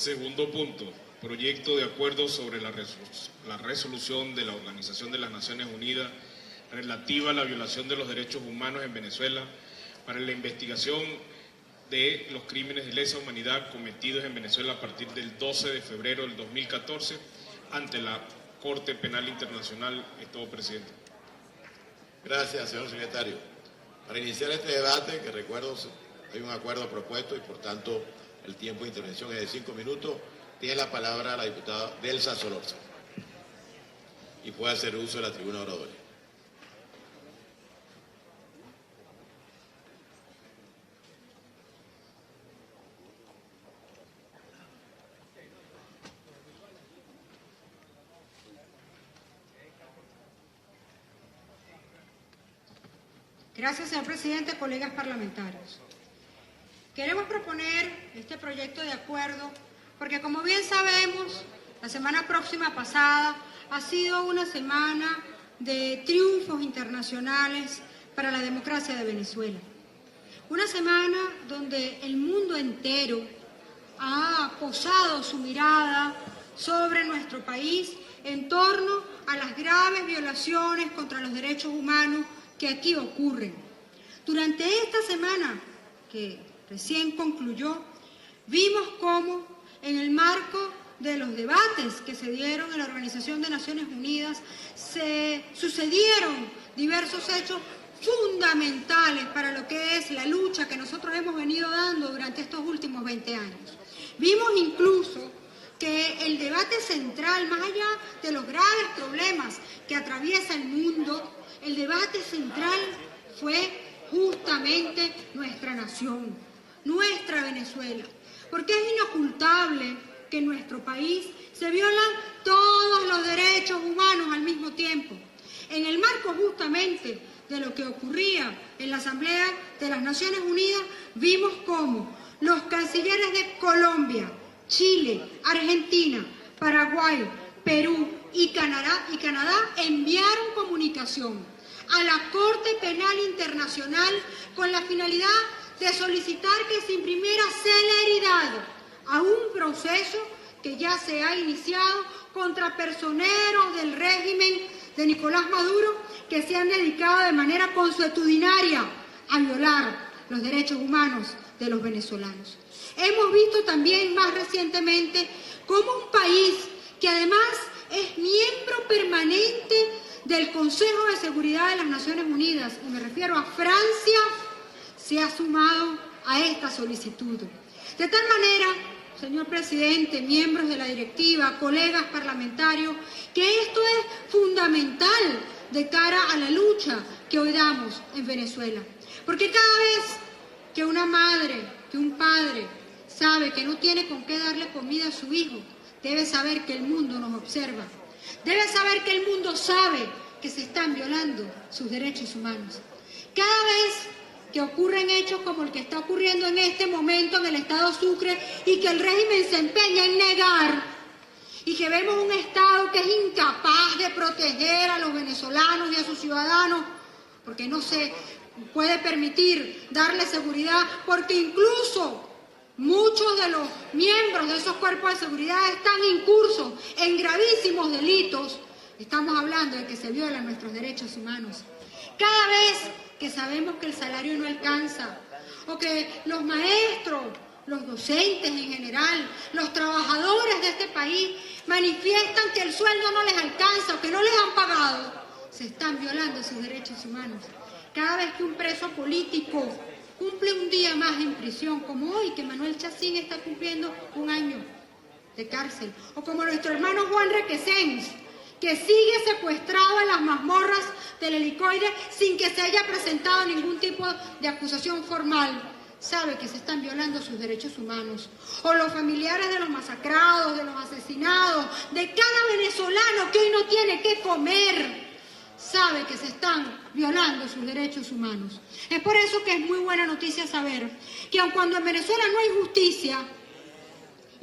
Segundo punto, proyecto de acuerdo sobre la resolución de la Organización de las Naciones Unidas relativa a la violación de los derechos humanos en Venezuela para la investigación de los crímenes de lesa humanidad cometidos en Venezuela a partir del 12 de febrero del 2014 ante la Corte Penal Internacional. Es todo, presidente. Gracias, señor secretario. Para iniciar este debate, que recuerdo hay un acuerdo propuesto y por tanto el tiempo de intervención es de 5 minutos, tiene la palabra la diputada Delsa Solorza y puede hacer uso de la tribuna oradora. Gracias, señor presidente, colegas parlamentarios. Queremos proponer este proyecto de acuerdo porque, como bien sabemos, la semana próxima pasada ha sido una semana de triunfos internacionales para la democracia de Venezuela. Una semana donde el mundo entero ha posado su mirada sobre nuestro país en torno a las graves violaciones contra los derechos humanos que aquí ocurren. Durante esta semana que recién concluyó, vimos cómo en el marco de los debates que se dieron en la Organización de Naciones Unidas se sucedieron diversos hechos fundamentales para lo que es la lucha que nosotros hemos venido dando durante estos últimos 20 años. Vimos incluso que el debate central, más allá de los graves problemas que atraviesa el mundo, el debate central fue justamente nuestra nación, nuestra Venezuela, porque es inocultable que en nuestro país se violan todos los derechos humanos al mismo tiempo. En el marco justamente de lo que ocurría en la Asamblea de las Naciones Unidas, vimos cómo los cancilleres de Colombia, Chile, Argentina, Paraguay, Perú y Canadá enviaron comunicación a la Corte Penal Internacional con la finalidad de solicitar que se imprimiera celeridad a un proceso que ya se ha iniciado contra personeros del régimen de Nicolás Maduro que se han dedicado de manera consuetudinaria a violar los derechos humanos de los venezolanos. Hemos visto también más recientemente cómo un país que además es miembro permanente del Consejo de Seguridad de las Naciones Unidas, y me refiero a Francia, se ha sumado a esta solicitud. De tal manera, señor presidente, miembros de la directiva, colegas parlamentarios, que esto es fundamental de cara a la lucha que hoy damos en Venezuela. Porque cada vez que una madre, que un padre sabe que no tiene con qué darle comida a su hijo, debe saber que el mundo nos observa. Debe saber que el mundo sabe que se están violando sus derechos humanos. Cada vez que ocurren hechos como el que está ocurriendo en este momento en el estado Sucre y que el régimen se empeña en negar, y que vemos un Estado que es incapaz de proteger a los venezolanos y a sus ciudadanos, porque no se puede permitir darle seguridad, porque incluso muchos de los miembros de esos cuerpos de seguridad están incursos en gravísimos delitos. Estamos hablando de que se violan nuestros derechos humanos. Cada vez que sabemos que el salario no alcanza, o que los maestros, los docentes en general, los trabajadores de este país manifiestan que el sueldo no les alcanza o que no les han pagado, se están violando sus derechos humanos. Cada vez que un preso político cumple un día más en prisión, como hoy que Manuel Chacín está cumpliendo 1 año de cárcel, o como nuestro hermano Juan Requesens, que sigue secuestrado en las mazmorras del Helicoide sin que se haya presentado ningún tipo de acusación formal, sabe que se están violando sus derechos humanos. O los familiares de los masacrados, de los asesinados, de cada venezolano que hoy no tiene qué comer, sabe que se están violando sus derechos humanos. Es por eso que es muy buena noticia saber que aun cuando en Venezuela no hay justicia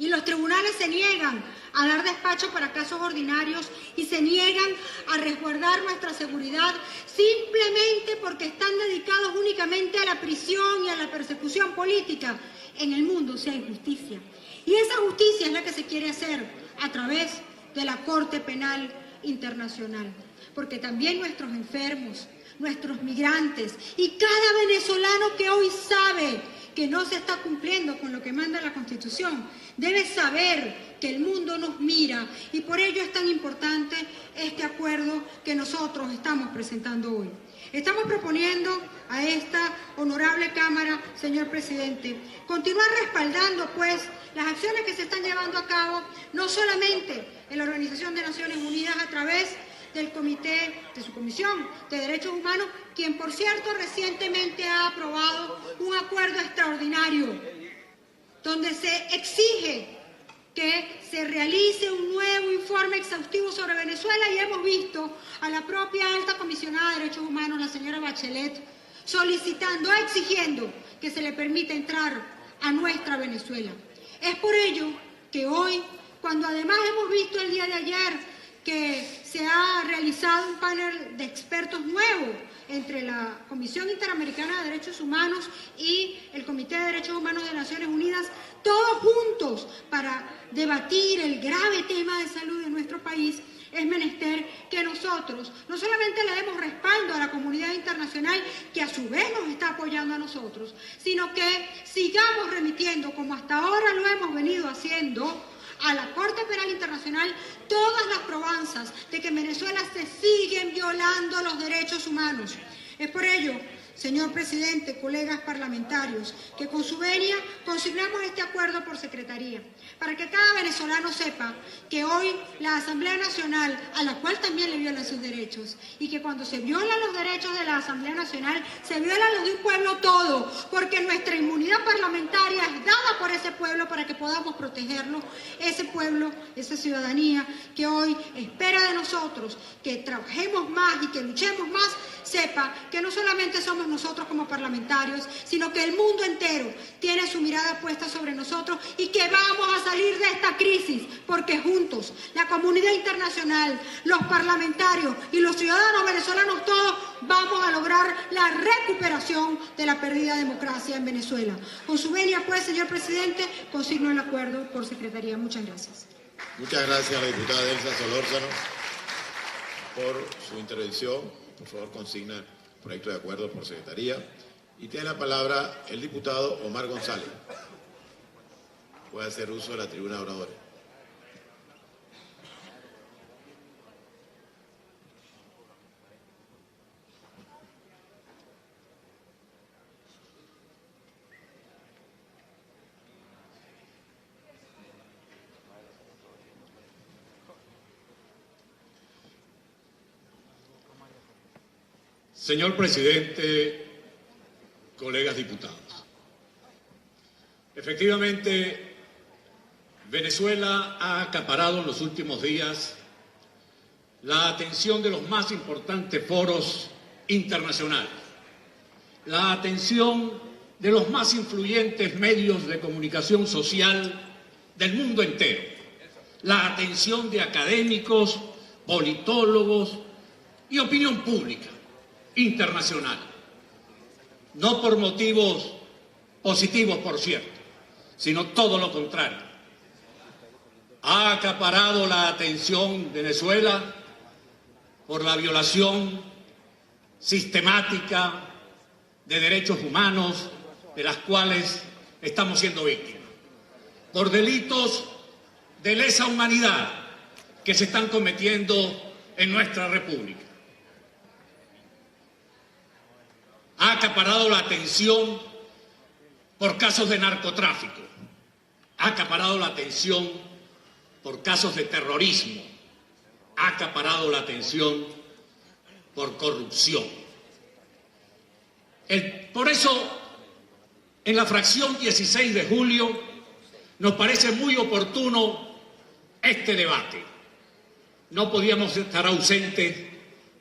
y los tribunales se niegan a dar despacho para casos ordinarios y se niegan a resguardar nuestra seguridad simplemente porque están dedicados únicamente a la prisión y a la persecución política, en el mundo sí hay justicia. Y esa justicia es la que se quiere hacer a través de la Corte Penal Internacional. Porque también nuestros enfermos, nuestros migrantes y cada venezolano que hoy sabe que no se está cumpliendo con lo que manda la Constitución, debe saber que el mundo nos mira y por ello es tan importante este acuerdo que nosotros estamos presentando hoy. Estamos proponiendo a esta honorable Cámara, señor presidente, continuar respaldando pues las acciones que se están llevando a cabo, no solamente en la Organización de Naciones Unidas a través del Comité, de su Comisión de Derechos Humanos, quien por cierto recientemente ha aprobado un acuerdo extraordinario donde se exige que se realice un nuevo informe exhaustivo sobre Venezuela y hemos visto a la propia alta comisionada de Derechos Humanos, la señora Bachelet, solicitando, exigiendo que se le permita entrar a nuestra Venezuela. Es por ello que hoy, cuando además hemos visto el día de ayer que se ha realizado un panel de expertos nuevo entre la Comisión Interamericana de Derechos Humanos y el Comité de Derechos Humanos de Naciones Unidas, todos juntos para debatir el grave tema de salud de nuestro país, es menester que nosotros no solamente le demos respaldo a la comunidad internacional que a su vez nos está apoyando a nosotros, sino que sigamos remitiendo, como hasta ahora lo hemos venido haciendo, a la Corte Penal Internacional todas las probanzas de que en Venezuela se siguen violando los derechos humanos. Es por ello, señor presidente, colegas parlamentarios, que con su venia consignamos este acuerdo por secretaría, para que cada venezolano sepa que hoy la Asamblea Nacional, a la cual también le violan sus derechos, y que cuando se violan los derechos de la Asamblea Nacional, se violan los de un pueblo todo, porque nuestra inmunidad parlamentaria es dada por ese pueblo para que podamos protegerlo, ese pueblo, esa ciudadanía que hoy espera de nosotros que trabajemos más y que luchemos más, sepa que no solamente somos nosotros como parlamentarios, sino que el mundo entero tiene su mirada puesta sobre nosotros y que vamos a salir de esta crisis, porque juntos, la comunidad internacional, los parlamentarios y los ciudadanos venezolanos todos vamos a lograr la recuperación de la perdida democracia en Venezuela. Con su venia, pues, señor presidente, consigno el acuerdo por secretaría. Muchas gracias. Muchas gracias a la diputada Delsa Solórzano por su intervención. Por favor, consigna el proyecto de acuerdo por secretaría. Y tiene la palabra el diputado Omar González. Puede hacer uso de la tribuna de oradores. Señor presidente, colegas diputados, efectivamente, Venezuela ha acaparado en los últimos días la atención de los más importantes foros internacionales, la atención de los más influyentes medios de comunicación social del mundo entero, la atención de académicos, politólogos y opinión pública internacional. No por motivos positivos, por cierto, sino todo lo contrario. Ha acaparado la atención Venezuela por la violación sistemática de derechos humanos de las cuales estamos siendo víctimas, por delitos de lesa humanidad que se están cometiendo en nuestra República. Ha acaparado la atención por casos de narcotráfico, ha acaparado la atención por casos de terrorismo, ha acaparado la atención por corrupción. Por eso, en la fracción 16 de julio, nos parece muy oportuno este debate. No podíamos estar ausentes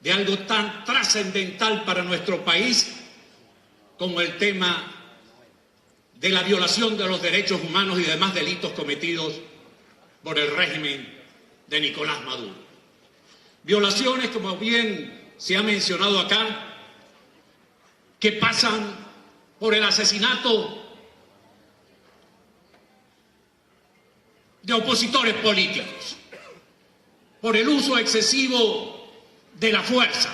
de algo tan trascendental para nuestro país como el tema de la violación de los derechos humanos y demás delitos cometidos por el régimen de Nicolás Maduro. Violaciones, como bien se ha mencionado acá, que pasan por el asesinato de opositores políticos, por el uso excesivo de la fuerza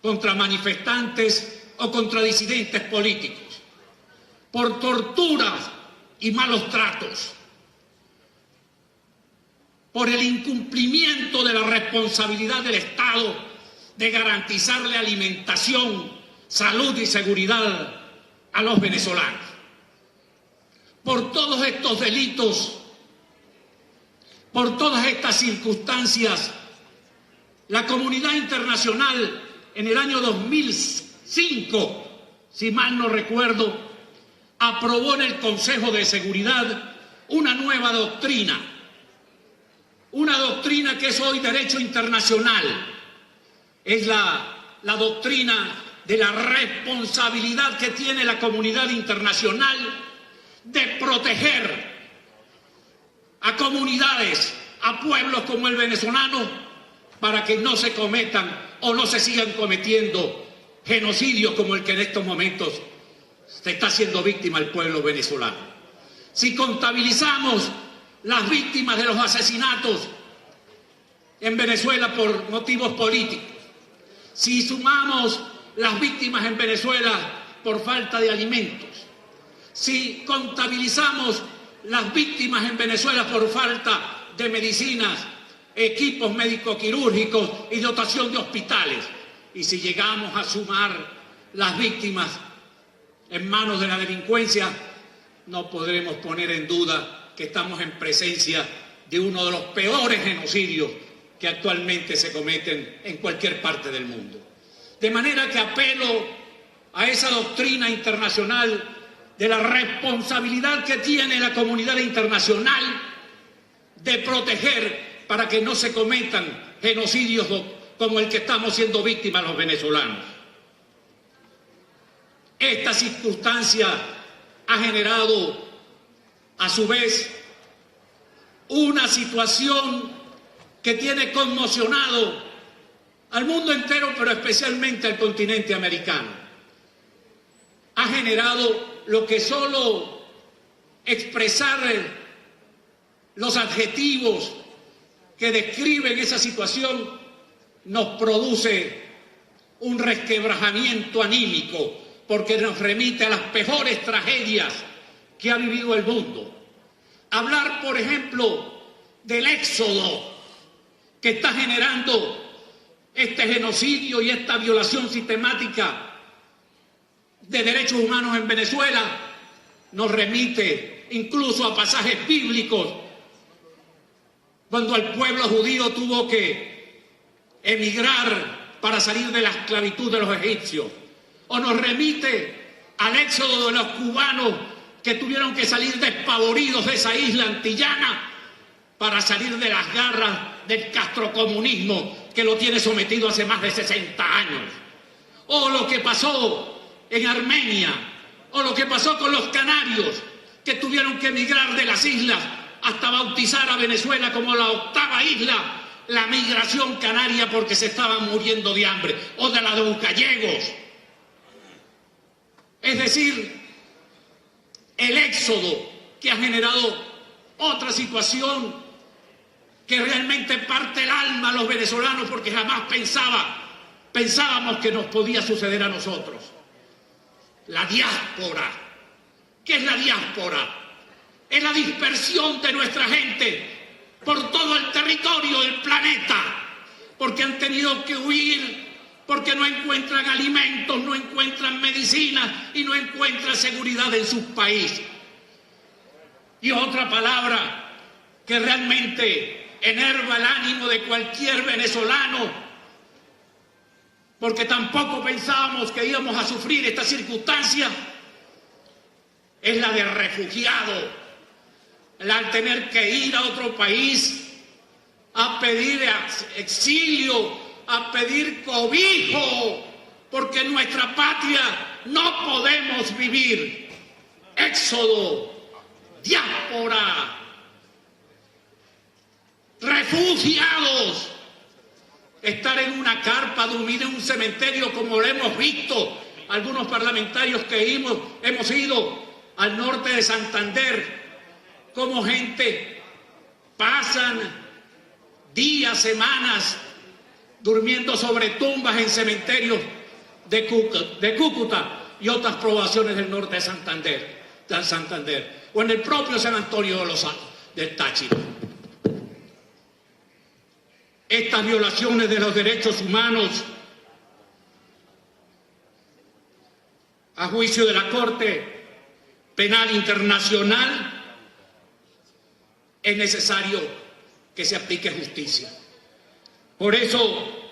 contra manifestantes o contra disidentes políticos, por torturas y malos tratos, por el incumplimiento de la responsabilidad del Estado de garantizarle alimentación, salud y seguridad a los venezolanos. Por todos estos delitos, por todas estas circunstancias, la comunidad internacional en el año 2005, si mal no recuerdo, aprobó en el Consejo de Seguridad una nueva doctrina, una doctrina que es hoy derecho internacional. Es la doctrina de la responsabilidad que tiene la comunidad internacional de proteger a comunidades, a pueblos como el venezolano, para que no se cometan o no se sigan cometiendo genocidios como el que en estos momentos se está haciendo víctima el pueblo venezolano. Si contabilizamos las víctimas de los asesinatos en Venezuela por motivos políticos, si sumamos las víctimas en Venezuela por falta de alimentos, si contabilizamos las víctimas en Venezuela por falta de medicinas, equipos médico-quirúrgicos y dotación de hospitales, y si llegamos a sumar las víctimas en manos de la delincuencia, no podremos poner en duda que estamos en presencia de uno de los peores genocidios que actualmente se cometen en cualquier parte del mundo. De manera que apelo a esa doctrina internacional de la responsabilidad que tiene la comunidad internacional de proteger para que no se cometan genocidios como el que estamos siendo víctimas los venezolanos. Esta circunstancia ha generado, a su vez, una situación que tiene conmocionado al mundo entero, pero especialmente al continente americano. Ha generado lo que solo expresar los adjetivos que describen esa situación nos produce un resquebrajamiento anímico, porque nos remite a las peores tragedias que ha vivido el mundo. Hablar, por ejemplo, del éxodo que está generando este genocidio y esta violación sistemática de derechos humanos en Venezuela nos remite incluso a pasajes bíblicos, cuando el pueblo judío tuvo que emigrar para salir de la esclavitud de los egipcios, o nos remite al éxodo de los cubanos que tuvieron que salir despavoridos de esa isla antillana para salir de las garras del castrocomunismo que lo tiene sometido hace más de 60 años, o lo que pasó en Armenia, o lo que pasó con los canarios, que tuvieron que emigrar de las islas hasta bautizar a Venezuela como la octava isla, la migración canaria, porque se estaban muriendo de hambre, o de la de los gallegos. Es decir, el éxodo que ha generado otra situación que realmente parte el alma a los venezolanos, porque jamás pensábamos que nos podía suceder a nosotros. La diáspora. ¿Qué es la diáspora? Es la dispersión de nuestra gente por todo el territorio del planeta, porque han tenido que huir, porque no encuentran alimentos, no encuentran medicinas y no encuentran seguridad en sus países. Y otra palabra que realmente enerva el ánimo de cualquier venezolano, porque tampoco pensábamos que íbamos a sufrir esta circunstancia, es la de refugiado, al tener que ir a otro país a pedir exilio, a pedir cobijo, porque en nuestra patria no podemos vivir. Éxodo, diáspora, refugiados, estar en una carpa, dormir en un cementerio, como lo hemos visto algunos parlamentarios que hemos ido al norte de Santander, como gente pasan días, semanas, durmiendo sobre tumbas en cementerios de Cúcuta y otras poblaciones del norte de Santander, o en el propio San Antonio del Táchira. Estas violaciones de los derechos humanos, a juicio de la Corte Penal Internacional, es necesario que se aplique justicia. Por eso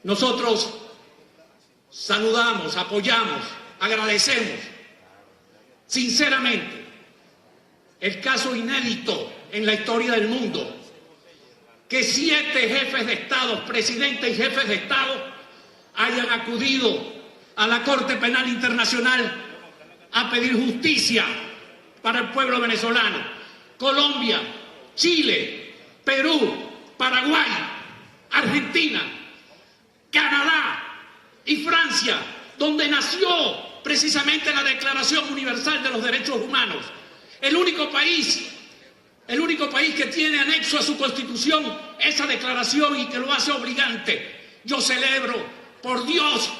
nosotros saludamos, apoyamos, agradecemos sinceramente el caso inédito en la historia del mundo, que 7 jefes de Estado, presidentes y jefes de Estado, hayan acudido a la Corte Penal Internacional a pedir justicia para el pueblo venezolano. Colombia, Chile, Perú, Paraguay, Argentina, Canadá y Francia, donde nació precisamente la Declaración Universal de los Derechos Humanos. El único país que tiene anexo a su Constitución esa declaración y que lo hace obligante. Yo celebro, por Dios,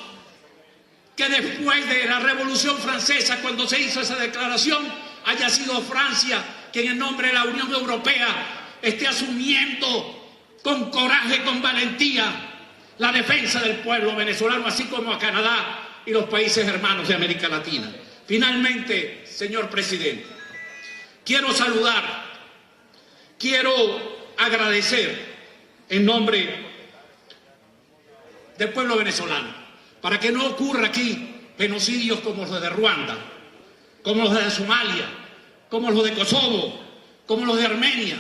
que después de la Revolución Francesa, cuando se hizo esa declaración, haya sido Francia quien en nombre de la Unión Europea esté asumiendo con coraje, con valentía, la defensa del pueblo venezolano, así como a Canadá y los países hermanos de América Latina. Finalmente, señor presidente, quiero saludar, quiero agradecer en nombre del pueblo venezolano, para que no ocurra aquí genocidios como los de Ruanda, como los de Somalia, como los de Kosovo, como los de Armenia,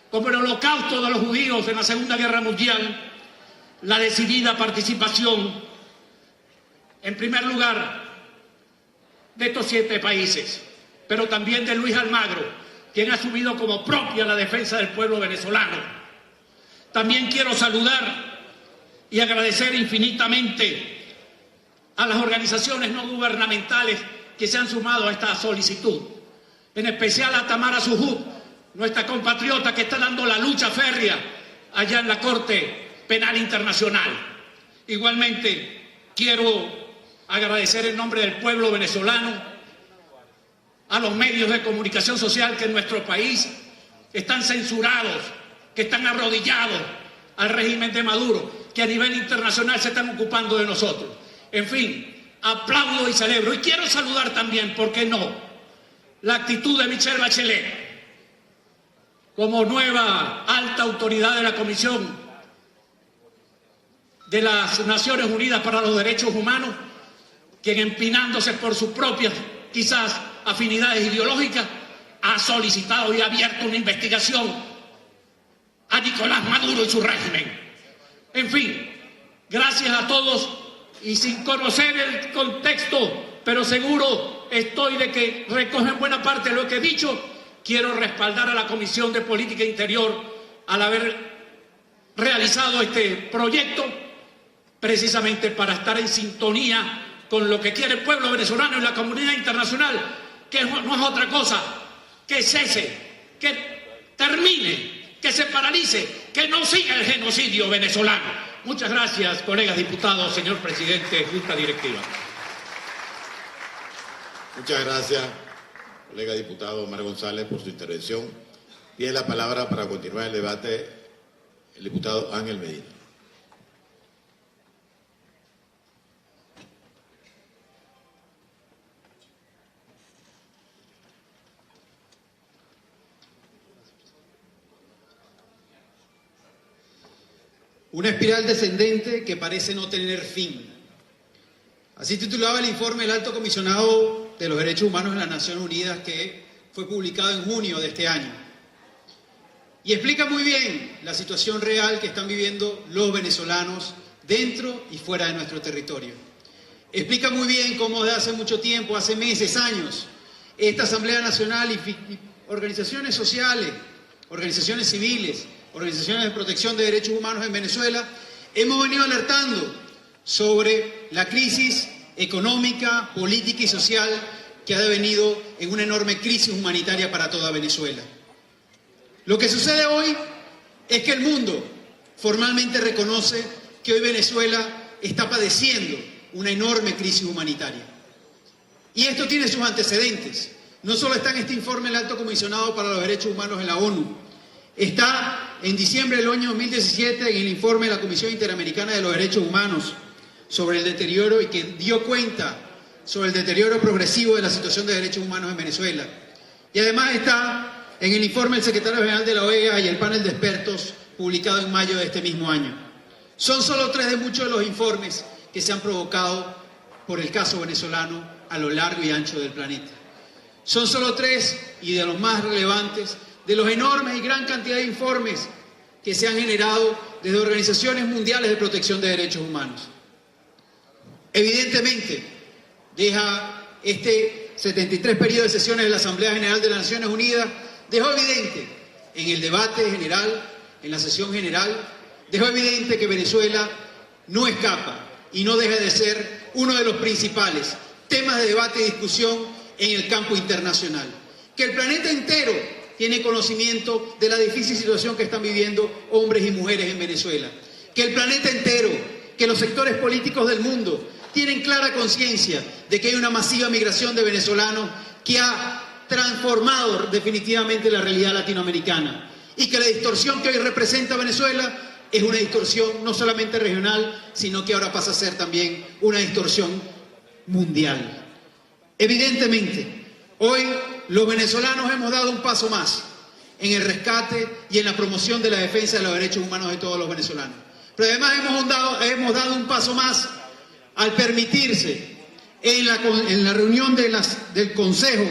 como el holocausto de los judíos en la Segunda Guerra Mundial, la decidida participación, en primer lugar, de estos 7 países, pero también de Luis Almagro, quien ha asumido como propia la defensa del pueblo venezolano. También quiero saludar y agradecer infinitamente a las organizaciones no gubernamentales que se han sumado a esta solicitud, en especial a Tamara Suhub, nuestra compatriota que está dando la lucha férrea allá en la Corte Penal Internacional. Igualmente quiero agradecer en nombre del pueblo venezolano a los medios de comunicación social que en nuestro país están censurados, que están arrodillados al régimen de Maduro, que a nivel internacional se están ocupando de nosotros. En fin, aplaudo y celebro. Y quiero saludar también, ¿por qué no?, la actitud de Michelle Bachelet, como nueva alta autoridad de la Comisión de las Naciones Unidas para los Derechos Humanos, quien, empinándose por sus propias, quizás, afinidades ideológicas, ha solicitado y ha abierto una investigación a Nicolás Maduro y su régimen. En fin, gracias a todos, y sin conocer el contexto, pero seguro estoy de que recogen buena parte de lo que he dicho, quiero respaldar a la Comisión de Política Interior al haber realizado este proyecto, precisamente para estar en sintonía con lo que quiere el pueblo venezolano y la comunidad internacional, que no es otra cosa que cese, que termine, que se paralice, que no siga el genocidio venezolano. Muchas gracias, colegas diputados, señor presidente, Junta Directiva. Muchas gracias, colega diputado Omar González, por su intervención. Tiene la palabra para continuar el debate el diputado Ángel Medina. Una espiral descendente que parece no tener fin. Así titulaba el informe del Alto Comisionado de los Derechos Humanos de las Naciones Unidas, que fue publicado en junio de este año. Y explica muy bien la situación real que están viviendo los venezolanos dentro y fuera de nuestro territorio. Explica muy bien cómo desde hace mucho tiempo, hace meses, años, esta Asamblea Nacional y organizaciones sociales, organizaciones civiles, organizaciones de protección de derechos humanos en Venezuela, hemos venido alertando sobre la crisis económica, política y social que ha devenido en una enorme crisis humanitaria para toda Venezuela. Lo que sucede hoy es que el mundo formalmente reconoce que hoy Venezuela está padeciendo una enorme crisis humanitaria. Y esto tiene sus antecedentes. No solo está en este informe del Alto Comisionado para los Derechos Humanos en la ONU, está en diciembre del año 2017 en el informe de la Comisión Interamericana de los Derechos Humanos sobre el deterioro y que dio cuenta sobre el deterioro progresivo de la situación de derechos humanos en Venezuela. Y además está en el informe del secretario general de la OEA y el panel de expertos publicado en mayo de este mismo año. Son solo 3 de muchos de los informes que se han provocado por el caso venezolano a lo largo y ancho del planeta. Son solo 3 y de los más relevantes de los enormes y gran cantidad de informes que se han generado desde organizaciones mundiales de protección de derechos humanos. Evidentemente, deja este 73 periodo de sesiones de la Asamblea General de las Naciones Unidas, dejó evidente en el debate general, en la sesión general, dejó evidente que Venezuela no escapa y no deja de ser uno de los principales temas de debate y discusión en el campo internacional. Que el planeta entero tiene conocimiento de la difícil situación que están viviendo hombres y mujeres en Venezuela. Que el planeta entero, que los sectores políticos del mundo tienen clara conciencia de que hay una masiva migración de venezolanos que ha transformado definitivamente la realidad latinoamericana y que la distorsión que hoy representa Venezuela es una distorsión no solamente regional, sino que ahora pasa a ser también una distorsión mundial. Evidentemente, hoy los venezolanos hemos dado un paso más en el rescate y en la promoción de la defensa de los derechos humanos de todos los venezolanos. Pero además hemos dado un paso más al permitirse en la reunión del Consejo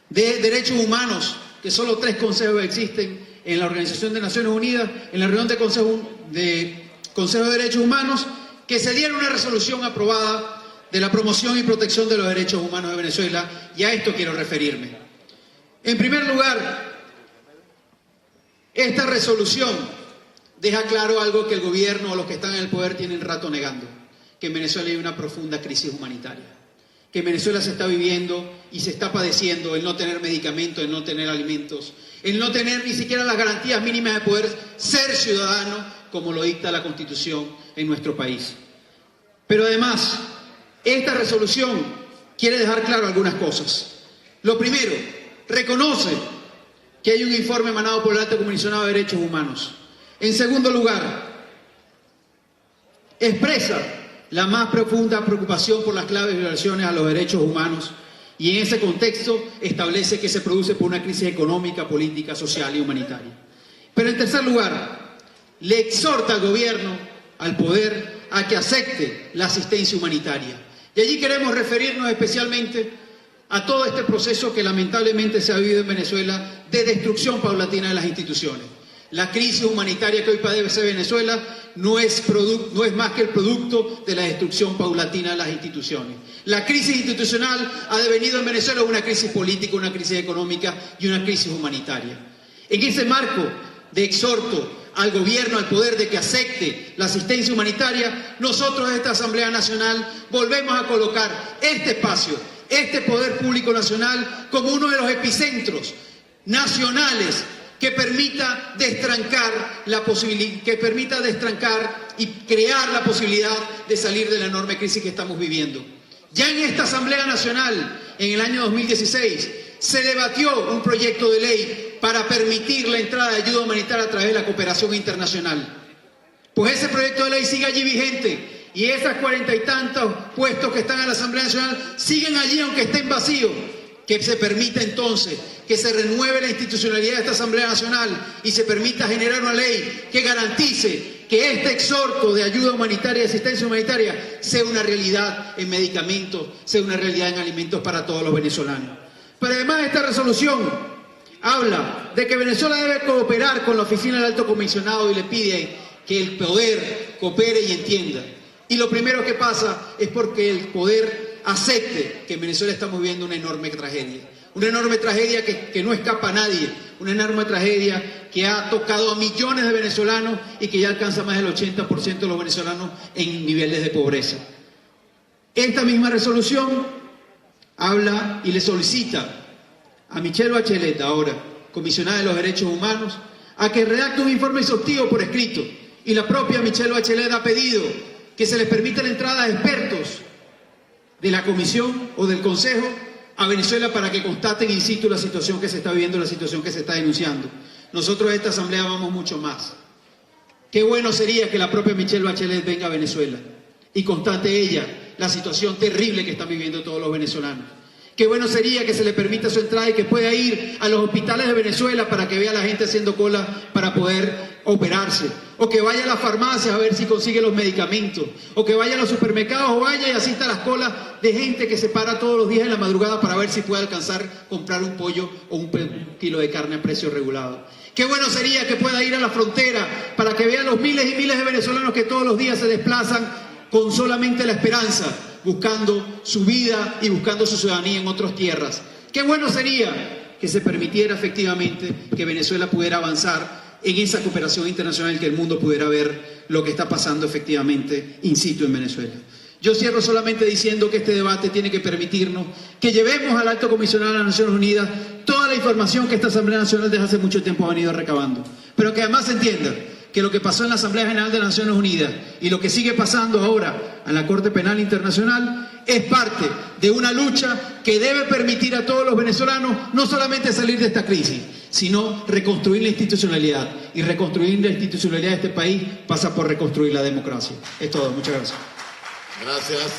de Derechos Humanos, que solo 3 consejos existen en la Organización de Naciones Unidas, en la reunión del Consejo de Derechos Humanos, que se diera una resolución aprobada de la promoción y protección de los derechos humanos de Venezuela, y a esto quiero referirme. En primer lugar, esta resolución deja claro algo que el gobierno o los que están en el poder tienen rato negando, que en Venezuela hay una profunda crisis humanitaria, que en Venezuela se está viviendo y se está padeciendo el no tener medicamentos, el no tener alimentos, el no tener ni siquiera las garantías mínimas de poder ser ciudadano como lo dicta la Constitución en nuestro país. Pero además, esta resolución quiere dejar claro algunas cosas. Lo primero, reconoce que hay un informe emanado por el Alto Comisionado de Derechos Humanos. En segundo lugar, expresa la más profunda preocupación por las graves violaciones a los derechos humanos y en ese contexto establece que se produce por una crisis económica, política, social y humanitaria. Pero en tercer lugar, le exhorta al gobierno, al poder, a que acepte la asistencia humanitaria. Y allí queremos referirnos especialmente a todo este proceso que lamentablemente se ha vivido en Venezuela de destrucción paulatina de las instituciones. La crisis humanitaria que hoy padece Venezuela no es más que el producto de la destrucción paulatina de las instituciones. La crisis institucional ha devenido en Venezuela una crisis política, una crisis económica y una crisis humanitaria. En ese marco de exhorto al gobierno, al poder de que acepte la asistencia humanitaria, nosotros de esta Asamblea Nacional volvemos a colocar este espacio, este poder público nacional como uno de los epicentros nacionales que permita destrancar y crear la posibilidad de salir de la enorme crisis que estamos viviendo. Ya en esta Asamblea Nacional, en el año 2016, se debatió un proyecto de ley para permitir la entrada de ayuda humanitaria a través de la cooperación internacional. Pues ese proyecto de ley sigue allí vigente y esos 40 y tantos puestos que están en la Asamblea Nacional siguen allí aunque estén vacíos. Que se permita entonces que se renueve la institucionalidad de esta Asamblea Nacional y se permita generar una ley que garantice que este exhorto de ayuda humanitaria y asistencia humanitaria sea una realidad en medicamentos, sea una realidad en alimentos para todos los venezolanos. Pero además esta resolución habla de que Venezuela debe cooperar con la Oficina del Alto Comisionado y le pide que el poder coopere y entienda. Y lo primero que pasa es porque el poder acepte que en Venezuela estamos viviendo una enorme tragedia que no escapa a nadie, una enorme tragedia que ha tocado a millones de venezolanos y que ya alcanza más del 80% de los venezolanos en niveles de pobreza. Esta misma resolución habla y le solicita a Michelle Bachelet ahora comisionada de los derechos humanos a que redacte un informe exhaustivo por escrito, y la propia Michelle Bachelet ha pedido que se les permita la entrada de expertos de la comisión o del consejo a Venezuela para que constaten in situ la situación que se está viviendo, la situación que se está denunciando. Nosotros de esta asamblea vamos mucho más. Qué bueno sería que la propia Michelle Bachelet venga a Venezuela y constate ella la situación terrible que están viviendo todos los venezolanos. Qué bueno sería que se le permita su entrada y que pueda ir a los hospitales de Venezuela para que vea a la gente haciendo cola para poder operarse. O que vaya a las farmacias a ver si consigue los medicamentos. O que vaya a los supermercados o vaya y asista a las colas de gente que se para todos los días en la madrugada para ver si puede alcanzar comprar un pollo o un kilo de carne a precio regulado. Qué bueno sería que pueda ir a la frontera para que vea los miles y miles de venezolanos que todos los días se desplazan con solamente la esperanza, buscando su vida y buscando su ciudadanía en otras tierras. Qué bueno sería que se permitiera efectivamente que Venezuela pudiera avanzar en esa cooperación internacional y que el mundo pudiera ver lo que está pasando efectivamente in situ en Venezuela. Yo cierro solamente diciendo que este debate tiene que permitirnos que llevemos al Alto Comisionado de las Naciones Unidas toda la información que esta Asamblea Nacional desde hace mucho tiempo ha venido recabando, pero que además se entienda que lo que pasó en la Asamblea General de las Naciones Unidas y lo que sigue pasando ahora en la Corte Penal Internacional es parte de una lucha que debe permitir a todos los venezolanos no solamente salir de esta crisis, sino reconstruir la institucionalidad. Y reconstruir la institucionalidad de este país pasa por reconstruir la democracia. Es todo. Muchas gracias. Gracias,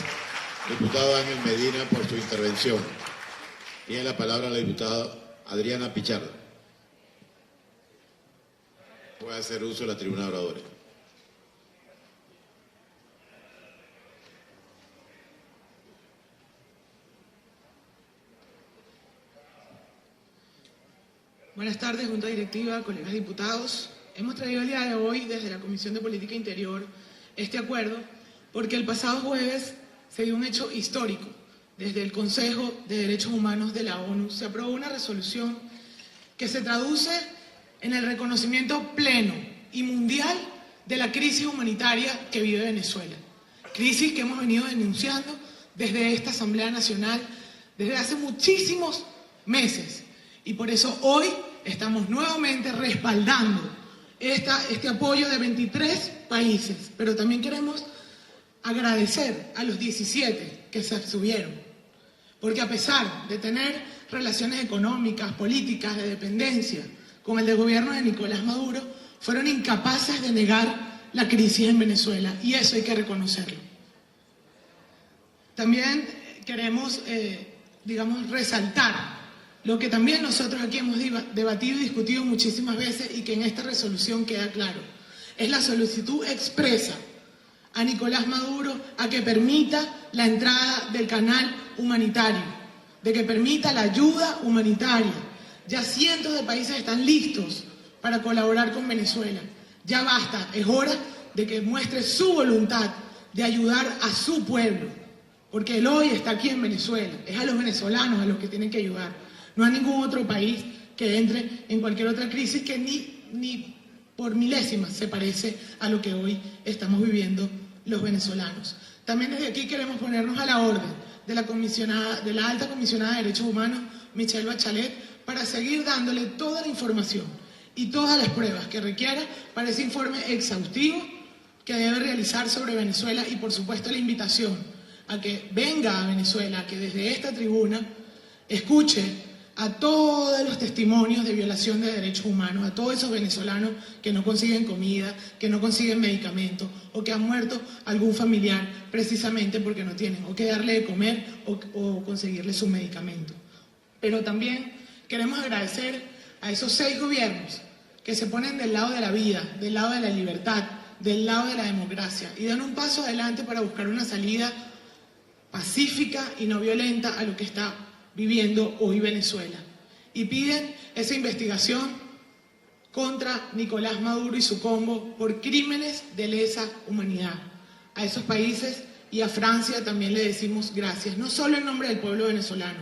diputado Ángel Medina, por su intervención. Tiene la palabra la diputada Adriana Pichardo. Voy a hacer uso de la tribuna de oradores. Buenas tardes, Junta Directiva, colegas diputados. Hemos traído el día de hoy desde la Comisión de Política Interior este acuerdo porque el pasado jueves se dio un hecho histórico. Desde el Consejo de Derechos Humanos de la ONU se aprobó una resolución que se traduce en el reconocimiento pleno y mundial de la crisis humanitaria que vive Venezuela. Crisis que hemos venido denunciando desde esta Asamblea Nacional desde hace muchísimos meses. Y por eso hoy estamos nuevamente respaldando este apoyo de 23 países. Pero también queremos agradecer a los 17 que se abstuvieron. Porque a pesar de tener relaciones económicas, políticas, de dependencia con el del gobierno de Nicolás Maduro, fueron incapaces de negar la crisis en Venezuela. Y eso hay que reconocerlo. También queremos, resaltar lo que también nosotros aquí hemos debatido y discutido muchísimas veces y que en esta resolución queda claro. Es la solicitud expresa a Nicolás Maduro a que permita la entrada del canal humanitario, de que permita la ayuda humanitaria. Ya cientos de países están listos para colaborar con Venezuela. Ya basta, es hora de que muestre su voluntad de ayudar a su pueblo, porque él hoy está aquí en Venezuela. Es a los venezolanos a los que tienen que ayudar, no a ningún otro país que entre en cualquier otra crisis que ni por milésimas se parece a lo que hoy estamos viviendo los venezolanos. También desde aquí queremos ponernos a la orden de la alta comisionada de Derechos Humanos, Michelle Bachelet, para seguir dándole toda la información y todas las pruebas que requiera para ese informe exhaustivo que debe realizar sobre Venezuela, y por supuesto la invitación a que venga a Venezuela, a que desde esta tribuna escuche a todos los testimonios de violación de derechos humanos, a todos esos venezolanos que no consiguen comida, que no consiguen medicamentos o que han muerto algún familiar precisamente porque no tienen o que darle de comer o conseguirle su medicamento. Pero también queremos agradecer a esos 6 gobiernos que se ponen del lado de la vida, del lado de la libertad, del lado de la democracia y dan un paso adelante para buscar una salida pacífica y no violenta a lo que está viviendo hoy Venezuela. Y piden esa investigación contra Nicolás Maduro y su combo por crímenes de lesa humanidad. A esos países y a Francia también le decimos gracias, no solo en nombre del pueblo venezolano,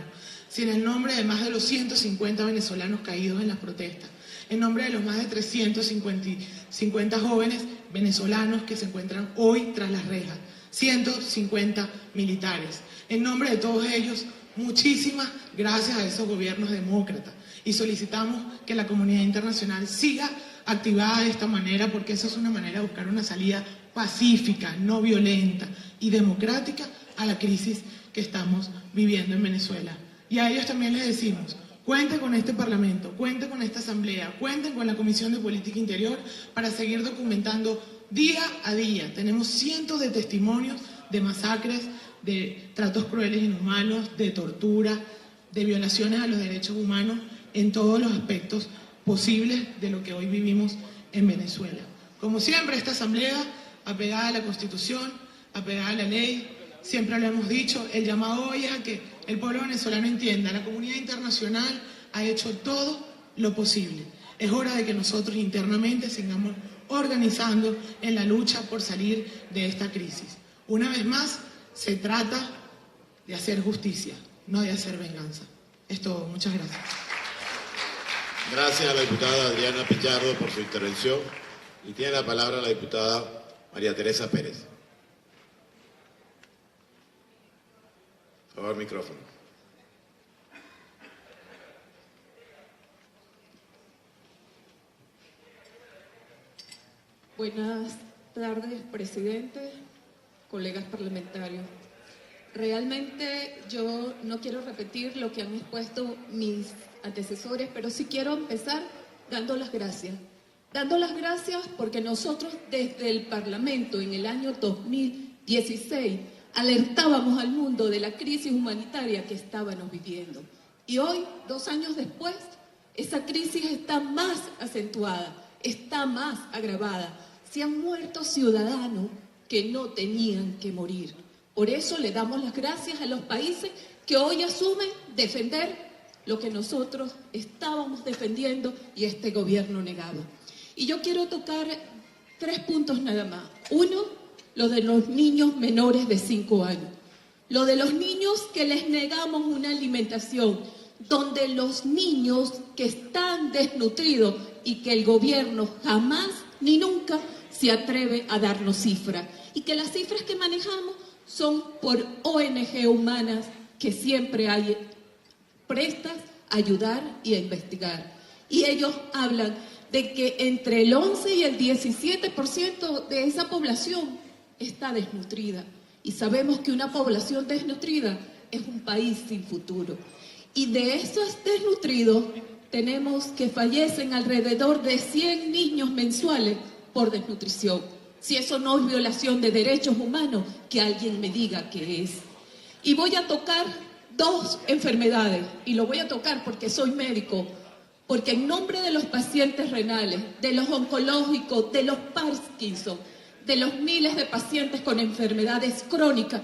sino en nombre de más de los 150 venezolanos caídos en las protestas, en nombre de los más de 350 jóvenes venezolanos que se encuentran hoy tras las rejas, 150 militares. En nombre de todos ellos, muchísimas gracias a esos gobiernos demócratas Y solicitamos que la comunidad internacional siga activada de esta manera, porque esa es una manera de buscar una salida pacífica, no violenta y democrática a la crisis que estamos viviendo en Venezuela. Y a ellos también les decimos: cuenten con este Parlamento, cuenten con esta Asamblea, cuenten con la Comisión de Política Interior para seguir documentando día a día. Tenemos cientos de testimonios de masacres, de tratos crueles e inhumanos, de tortura, de violaciones a los derechos humanos en todos los aspectos posibles de lo que hoy vivimos en Venezuela. Como siempre, esta Asamblea, apegada a la Constitución, apegada a la ley, siempre lo hemos dicho, el llamado hoy es a que el pueblo venezolano entienda: la comunidad internacional ha hecho todo lo posible. Es hora de que nosotros internamente sigamos organizando en la lucha por salir de esta crisis. Una vez más, se trata de hacer justicia, no de hacer venganza. Es todo. Muchas gracias. Gracias a la diputada Adriana Pichardo por su intervención. Y tiene la palabra la diputada María Teresa Pérez. Por favor, micrófono. Buenas tardes, presidente, colegas parlamentarios. Realmente yo no quiero repetir lo que han expuesto mis antecesores, pero sí quiero empezar dando las gracias. Dando las gracias porque nosotros desde el Parlamento en el año 2016 alertábamos al mundo de la crisis humanitaria que estábamos viviendo. Y hoy, 2 años después, esa crisis está más acentuada, está más agravada. Se han muerto ciudadanos que no tenían que morir. Por eso le damos las gracias a los países que hoy asumen defender lo que nosotros estábamos defendiendo y este gobierno negaba. Y yo quiero tocar 3 puntos nada más. Uno, lo de los niños menores de 5 años. Lo de los niños que les negamos una alimentación, donde los niños que están desnutridos y que el gobierno jamás ni nunca se atreve a darnos cifras. Y que las cifras que manejamos son por ONG humanas que siempre hay prestas a ayudar y a investigar. Y ellos hablan de que entre el 11 y el 17% de esa población está desnutrida. Y sabemos que una población desnutrida es un país sin futuro. Y de esos desnutridos tenemos que fallecen alrededor de 100 niños mensuales por desnutrición. Si eso no es violación de derechos humanos, que alguien me diga qué es. Y voy a tocar 2 enfermedades, y lo voy a tocar porque soy médico, porque en nombre de los pacientes renales, de los oncológicos, de los Parkinson, de los miles de pacientes con enfermedades crónicas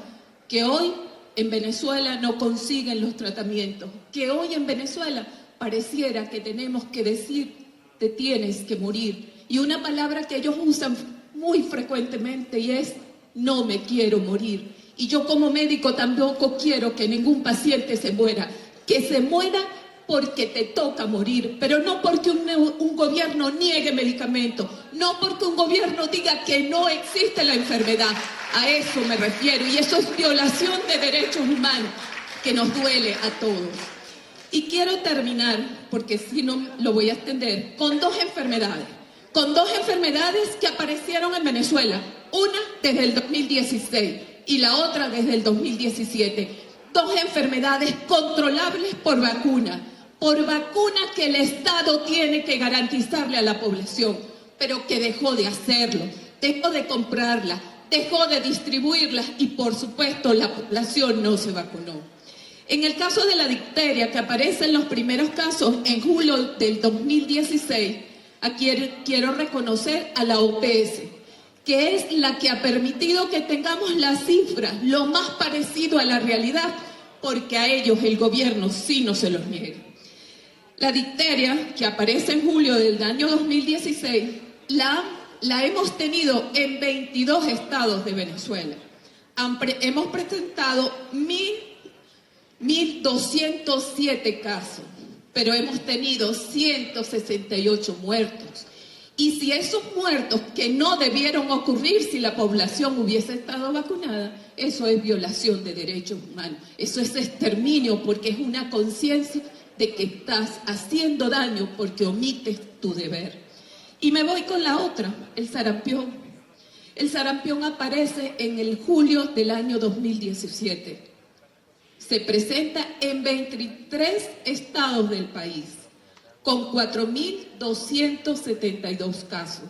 que hoy en Venezuela no consiguen los tratamientos, que hoy en Venezuela pareciera que tenemos que decir: te tienes que morir. Y una palabra que ellos usan muy frecuentemente y es: no me quiero morir. Y yo como médico tampoco quiero que ningún paciente se muera. Que se muera porque te toca morir, pero no porque un gobierno niegue medicamentos, no porque un gobierno diga que no existe la enfermedad. A eso me refiero, y eso es violación de derechos humanos que nos duele a todos. Y quiero terminar, porque si no lo voy a extender, con 2 enfermedades. Con 2 enfermedades que aparecieron en Venezuela, una desde el 2016 y la otra desde el 2017. 2 enfermedades controlables por vacuna que el Estado tiene que garantizarle a la población, pero que dejó de hacerlo, dejó de comprarla, dejó de distribuirlas y por supuesto la población no se vacunó. En el caso de la difteria, que aparece en los primeros casos en julio del 2016, aquí quiero reconocer a la OPS, que es la que ha permitido que tengamos las cifras lo más parecido a la realidad, porque a ellos el gobierno sí no se los niega. La difteria, que aparece en julio del año 2016, la hemos tenido en 22 estados de Venezuela. Hemos presentado 1.207 casos, pero hemos tenido 168 muertos. Y si esos muertos que no debieron ocurrir si la población hubiese estado vacunada, eso es violación de derechos humanos, eso es exterminio, porque es una conciencia de que estás haciendo daño porque omites tu deber. Y me voy con la otra, el sarampión. El sarampión aparece en el julio del año 2017. Se presenta en 23 estados del país, con 4.272 casos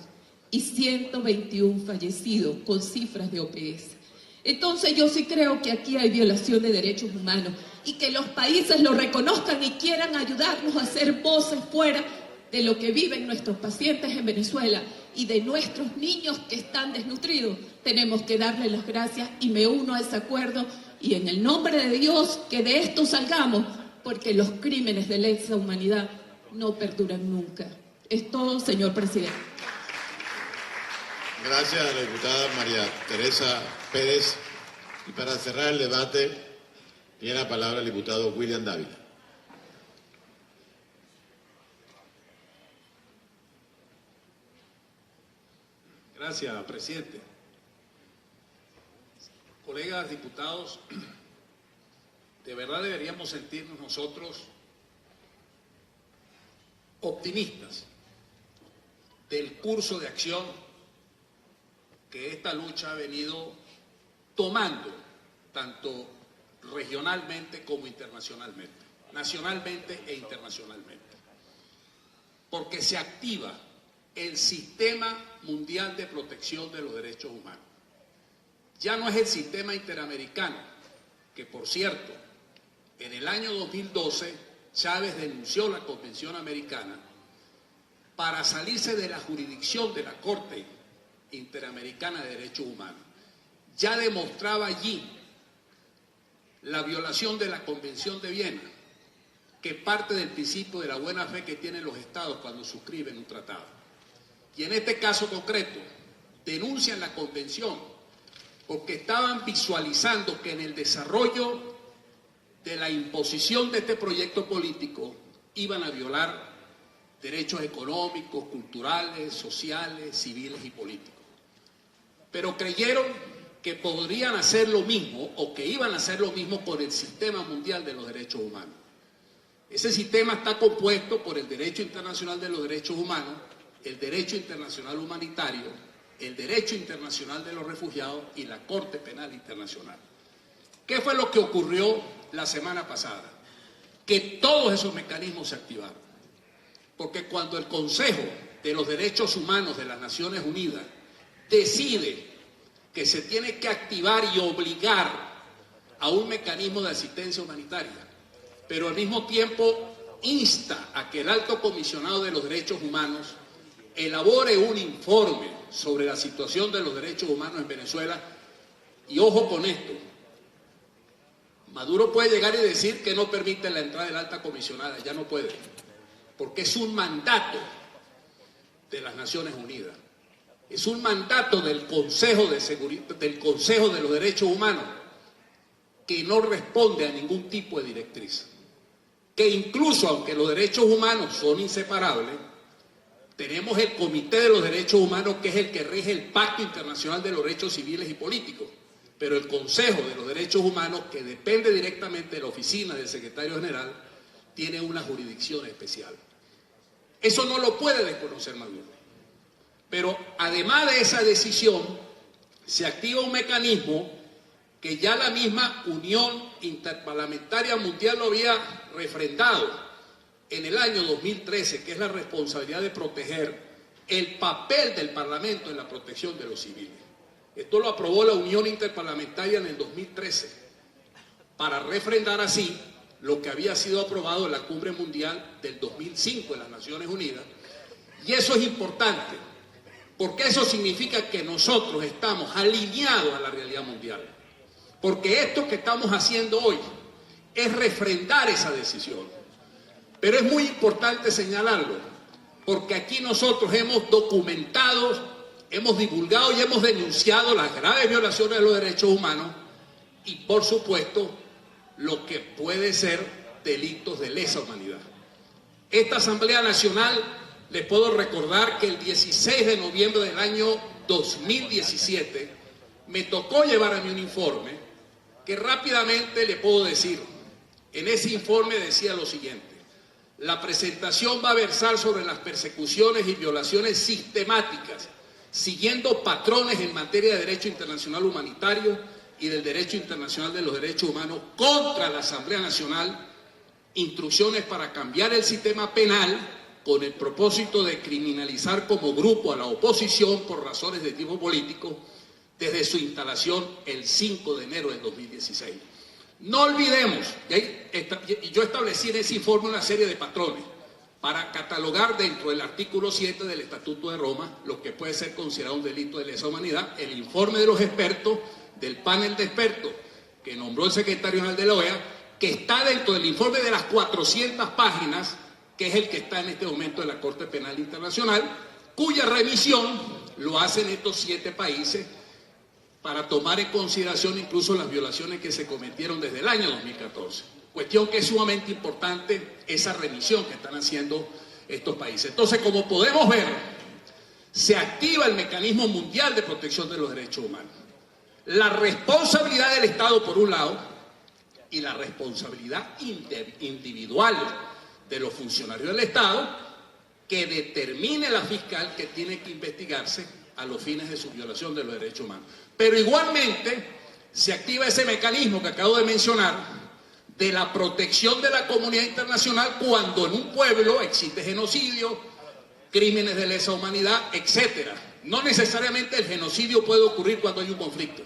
y 121 fallecidos, con cifras de OPS. Entonces yo sí creo que aquí hay violación de derechos humanos y que los países lo reconozcan y quieran ayudarnos a hacer voces fuera de lo que viven nuestros pacientes en Venezuela y de nuestros niños que están desnutridos. Tenemos que darle las gracias y me uno a ese acuerdo y en el nombre de Dios que de esto salgamos, porque los crímenes de lesa humanidad no perduran nunca. Es todo, señor presidente. Gracias a la diputada María Teresa Pérez. Y para cerrar el debate, tiene la palabra el diputado William Dávila. Gracias, presidente. Colegas diputados, de verdad deberíamos sentirnos nosotros optimistas del curso de acción que esta lucha ha venido tomando, tanto regionalmente como internacionalmente, nacionalmente e internacionalmente, porque se activa el Sistema Mundial de Protección de los Derechos Humanos. Ya no es el sistema interamericano, que por cierto, en el año 2012, Chávez denunció la Convención Americana para salirse de la jurisdicción de la Corte Interamericana de Derechos Humanos. Ya demostraba allí la violación de la Convención de Viena, que parte del principio de la buena fe que tienen los estados cuando suscriben un tratado. Y en este caso concreto, denuncian la Convención porque estaban visualizando que en el desarrollo de la imposición de este proyecto político iban a violar derechos económicos, culturales, sociales, civiles y políticos. Pero creyeron que podrían hacer lo mismo o que iban a hacer lo mismo con el Sistema Mundial de los Derechos Humanos. Ese sistema está compuesto por el Derecho Internacional de los Derechos Humanos, el Derecho Internacional Humanitario, el Derecho Internacional de los Refugiados y la Corte Penal Internacional. ¿Qué fue lo que ocurrió la semana pasada? Que todos esos mecanismos se activaron. Porque cuando el Consejo de los Derechos Humanos de las Naciones Unidas decide que se tiene que activar y obligar a un mecanismo de asistencia humanitaria, pero al mismo tiempo insta a que el Alto Comisionado de los Derechos Humanos elabore un informe sobre la situación de los derechos humanos en Venezuela, y ojo con esto, Maduro puede llegar y decir que no permite la entrada de la alta comisionada, ya no puede, porque es un mandato de las Naciones Unidas, es un mandato del Consejo de Seguridad, del Consejo de los Derechos Humanos, que no responde a ningún tipo de directriz, que incluso aunque los derechos humanos son inseparables, tenemos el Comité de los Derechos Humanos, que es el que rige el Pacto Internacional de los Derechos Civiles y Políticos, pero el Consejo de los Derechos Humanos, que depende directamente de la oficina del Secretario General, tiene una jurisdicción especial. Eso no lo puede desconocer Maduro. Pero además de esa decisión, se activa un mecanismo que ya la misma Unión Interparlamentaria Mundial lo había refrendado en el año 2013, que es la responsabilidad de proteger el papel del Parlamento en la protección de los civiles. Esto lo aprobó la Unión Interparlamentaria en el 2013, para refrendar así lo que había sido aprobado en la Cumbre Mundial del 2005 en las Naciones Unidas. Y eso es importante, porque eso significa que nosotros estamos alineados a la realidad mundial. Porque esto que estamos haciendo hoy es refrendar esa decisión. Pero es muy importante señalarlo, porque aquí nosotros hemos documentado, hemos divulgado y hemos denunciado las graves violaciones de los derechos humanos y, por supuesto, lo que puede ser delitos de lesa humanidad. Esta Asamblea Nacional, les puedo recordar que el 16 de noviembre del año 2017 me tocó llevar a mí un informe que rápidamente le puedo decir. En ese informe decía lo siguiente: La presentación va a versar sobre las persecuciones y violaciones sistemáticas, siguiendo patrones en materia de derecho internacional humanitario y del derecho internacional de los derechos humanos contra la Asamblea Nacional, instrucciones para cambiar el sistema penal con el propósito de criminalizar como grupo a la oposición por razones de tipo político desde su instalación el 5 de enero del 2016. No olvidemos, y yo establecí en ese informe una serie de patrones para catalogar dentro del artículo 7 del Estatuto de Roma lo que puede ser considerado un delito de lesa humanidad. El informe de los expertos, del panel de expertos que nombró el secretario general de la OEA, que está dentro del informe de las 400 páginas, que es el que está en este momento en la Corte Penal Internacional, cuya remisión lo hacen estos 7 países para tomar en consideración incluso las violaciones que se cometieron desde el año 2014. Cuestión que es sumamente importante, esa remisión que están haciendo estos países. Entonces, como podemos ver, se activa el mecanismo mundial de protección de los derechos humanos. La responsabilidad del Estado, por un lado, y la responsabilidad individual de los funcionarios del Estado, que determine la fiscal que tiene que investigarse a los fines de su violación de los derechos humanos. Pero igualmente se activa ese mecanismo que acabo de mencionar de la protección de la comunidad internacional cuando en un pueblo existe genocidio, crímenes de lesa humanidad, etc. No necesariamente el genocidio puede ocurrir cuando hay un conflicto.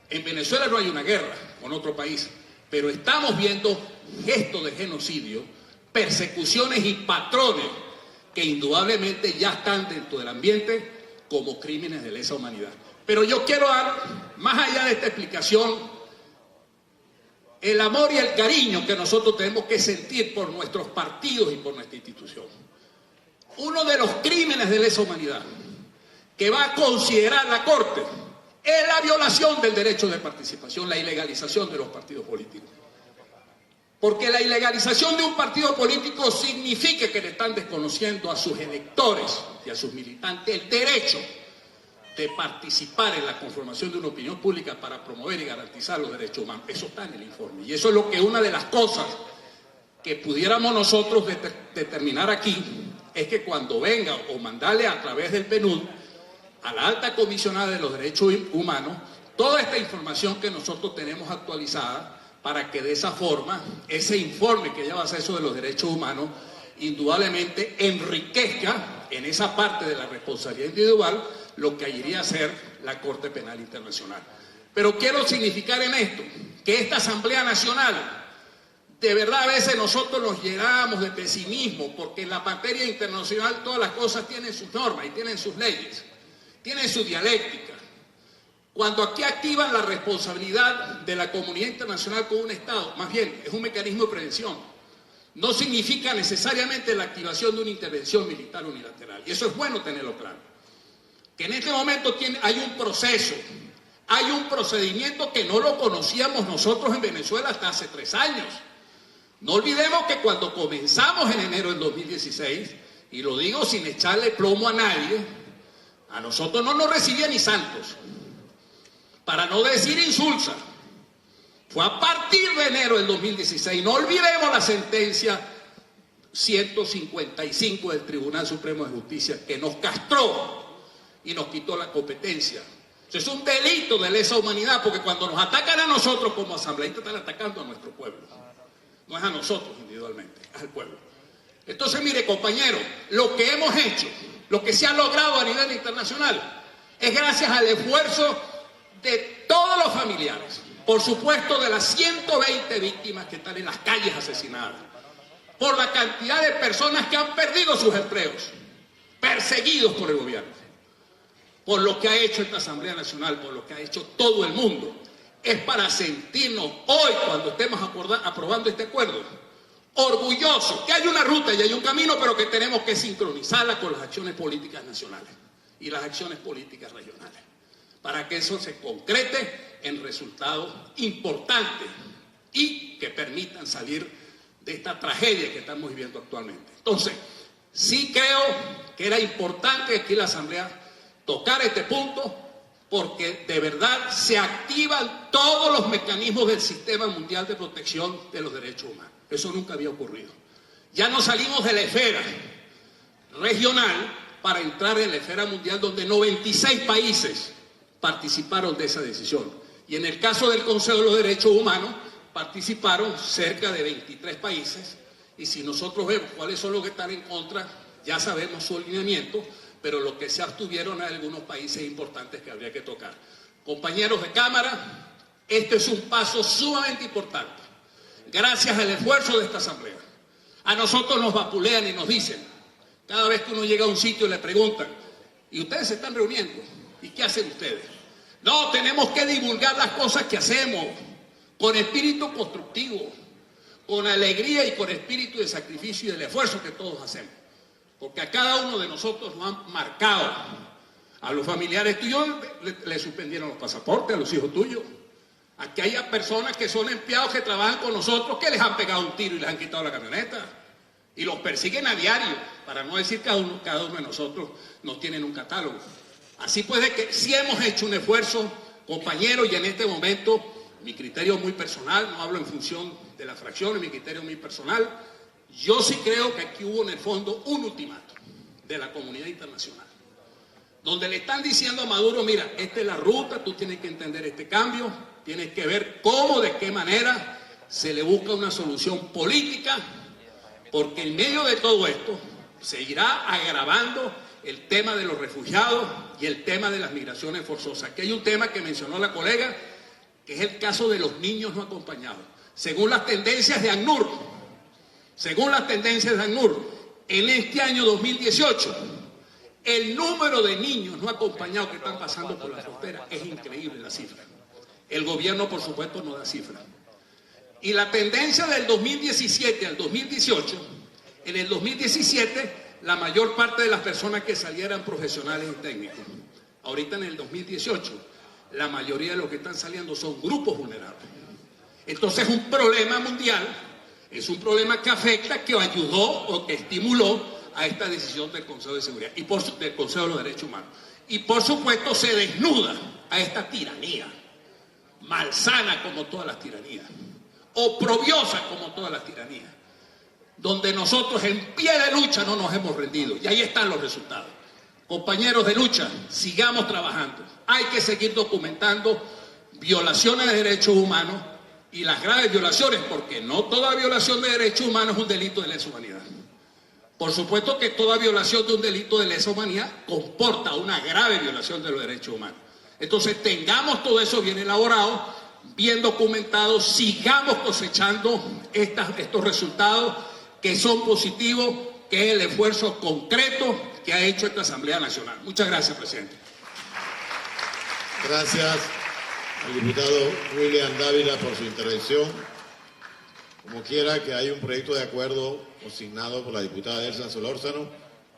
En Venezuela no hay una guerra con otro país, pero estamos viendo gestos de genocidio, persecuciones y patrones que indudablemente ya están dentro del ambiente como crímenes de lesa humanidad. Pero yo quiero dar, más allá de esta explicación, el amor y el cariño que nosotros tenemos que sentir por nuestros partidos y por nuestra institución. Uno de los crímenes de lesa humanidad que va a considerar la Corte es la violación del derecho de participación, la ilegalización de los partidos políticos. Porque la ilegalización de un partido político significa que le están desconociendo a sus electores y a sus militantes el derecho de participar en la conformación de una opinión pública para promover y garantizar los derechos humanos. Eso está en el informe. Y eso es lo que una de las cosas que pudiéramos nosotros determinar aquí es que cuando venga o mandarle a través del PNUD a la alta comisionada de los derechos humanos toda esta información que nosotros tenemos actualizada, para que de esa forma ese informe que lleva acceso de los derechos humanos indudablemente enriquezca en esa parte de la responsabilidad individual lo que iría a ser la Corte Penal Internacional. Pero quiero significar en esto que esta Asamblea Nacional, de verdad a veces nosotros nos llenamos de pesimismo porque en la materia internacional todas las cosas tienen sus normas y tienen sus leyes, tienen su dialéctica. Cuando aquí activan la responsabilidad de la comunidad internacional con un Estado, más bien es un mecanismo de prevención. No significa necesariamente la activación de una intervención militar unilateral. Y eso es bueno tenerlo claro. Que en este momento hay un proceso, hay un procedimiento que no lo conocíamos nosotros en Venezuela hasta hace 3 años. No olvidemos que cuando comenzamos en enero del 2016, y lo digo sin echarle plomo a nadie, a nosotros no nos recibía ni Santos. Para no decir insulsa, fue a partir de enero del 2016. No olvidemos la sentencia 155 del Tribunal Supremo de Justicia que nos castró y nos quitó la competencia. Eso es un delito de lesa humanidad porque cuando nos atacan a nosotros como asambleístas están atacando a nuestro pueblo. No es a nosotros individualmente, es al pueblo. Entonces, mire, compañeros, lo que hemos hecho, lo que se ha logrado a nivel internacional, es gracias al esfuerzo de todos los familiares, por supuesto de las 120 víctimas que están en las calles asesinadas, por la cantidad de personas que han perdido sus empleos, perseguidos por el gobierno, por lo que ha hecho esta Asamblea Nacional, por lo que ha hecho todo el mundo. Es para sentirnos hoy, cuando estemos aprobando este acuerdo, orgullosos, que hay una ruta y hay un camino, pero que tenemos que sincronizarla con las acciones políticas nacionales y las acciones políticas regionales, para que eso se concrete en resultados importantes y que permitan salir de esta tragedia que estamos viviendo actualmente. Entonces, sí creo que era importante que aquí la Asamblea tocara este punto, porque de verdad se activan todos los mecanismos del Sistema Mundial de Protección de los Derechos Humanos. Eso nunca había ocurrido. Ya no salimos de la esfera regional para entrar en la esfera mundial, donde 96 países participaron de esa decisión. Y en el caso del Consejo de los Derechos Humanos, participaron cerca de 23 países, y si nosotros vemos cuáles son los que están en contra, ya sabemos su alineamiento, pero los que se abstuvieron hay algunos países importantes que habría que tocar. Compañeros de Cámara, este es un paso sumamente importante, gracias al esfuerzo de esta Asamblea. A nosotros nos vapulean y nos dicen, cada vez que uno llega a un sitio le preguntan, ¿y ustedes se están reuniendo? ¿Y qué hacen ustedes? No, tenemos que divulgar las cosas que hacemos, con espíritu constructivo, con alegría y con espíritu de sacrificio y del esfuerzo que todos hacemos. Porque a cada uno de nosotros nos han marcado. A los familiares tuyos le suspendieron los pasaportes, a los hijos tuyos. Aquí hay personas que son empleados que trabajan con nosotros que les han pegado un tiro y les han quitado la camioneta. Y los persiguen a diario, para no decir cada uno de nosotros nos tienen un catálogo. Así pues, de que sí hemos hecho un esfuerzo, compañeros, y en este momento, mi criterio muy personal, no hablo en función de la fracción, mi criterio muy personal, yo sí creo que aquí hubo en el fondo un ultimátum de la comunidad internacional, donde le están diciendo a Maduro, mira, esta es la ruta, tú tienes que entender este cambio, tienes que ver cómo, de qué manera se le busca una solución política, porque en medio de todo esto se irá agravando el tema de los refugiados y el tema de las migraciones forzosas. Aquí hay un tema que mencionó la colega, que es el caso de los niños no acompañados. Según las tendencias de ACNUR, en este año 2018, el número de niños no acompañados que están pasando por la frontera es increíble la cifra. El gobierno, por supuesto, no da cifra. Y la tendencia del 2017 al 2018, en el 2017, la mayor parte de las personas que salieran profesionales y técnicos. Ahorita en el 2018, la mayoría de los que están saliendo son grupos vulnerables. Entonces es un problema mundial, es un problema que afecta, que ayudó o que estimuló a esta decisión del Consejo de Seguridad y del Consejo de los Derechos Humanos. Y por supuesto se desnuda a esta tiranía, malsana como todas las tiranías, oprobiosa como todas las tiranías, donde nosotros en pie de lucha no nos hemos rendido, y ahí están los resultados. Compañeros de lucha, sigamos trabajando. Hay que seguir documentando violaciones de derechos humanos y las graves violaciones, porque no toda violación de derechos humanos es un delito de lesa humanidad. Por supuesto que toda violación de un delito de lesa humanidad comporta una grave violación de los derechos humanos. Entonces tengamos todo eso bien elaborado, bien documentado, sigamos cosechando estos resultados que son positivos, que es el esfuerzo concreto que ha hecho esta Asamblea Nacional. Muchas gracias, presidente. Gracias al diputado William Dávila por su intervención. Como quiera que hay un proyecto de acuerdo consignado por la diputada Elsa Solórzano,